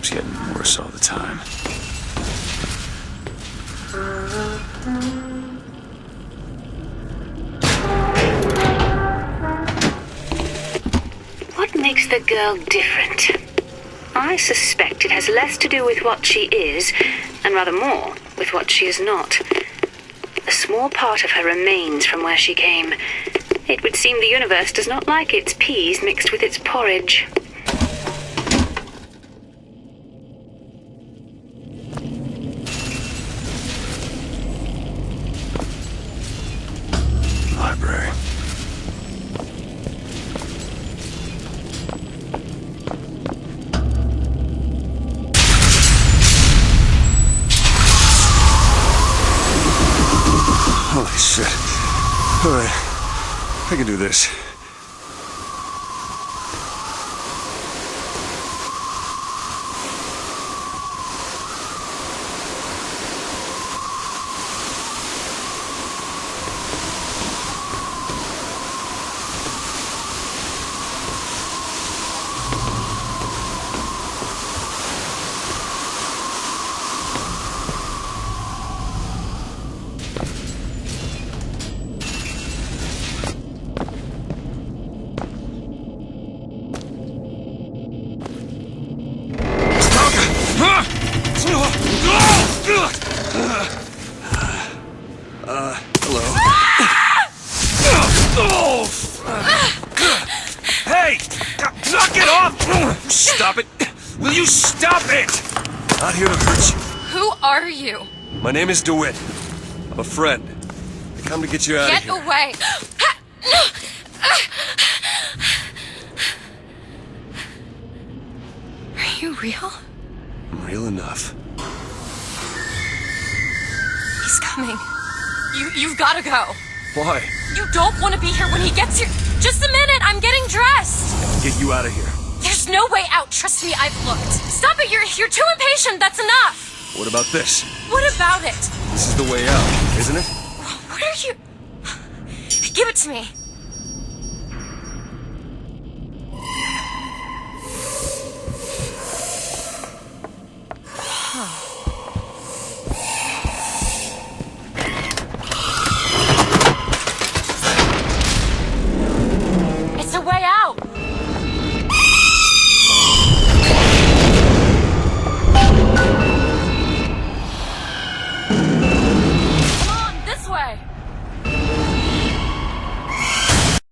keeps getting worse all the time. What makes the girl different? I suspect it has less to do with what she is, and rather more with what she is not. A small part of her remains from where she came. It would seem the universe does not like its peas mixed with its porridge. Library. Holy shit. Alright. I can do this. Hello. Hey! Knock it off! Stop it! Will you stop it? Not here to hurt you. Who are you? My name is Dewitt. I'm a friend. I come to get you out of here. Get away! Are you real? I'm real enough. He's coming. You've gotta go. Why? You don't want to be here when he gets here. Just a minute, I'm getting dressed. I'll get you out of here. There's no way out, trust me, I've looked. Stop it, you're too impatient, that's enough. What about this? What about it? This is the way out, isn't it? What are you... Give it to me.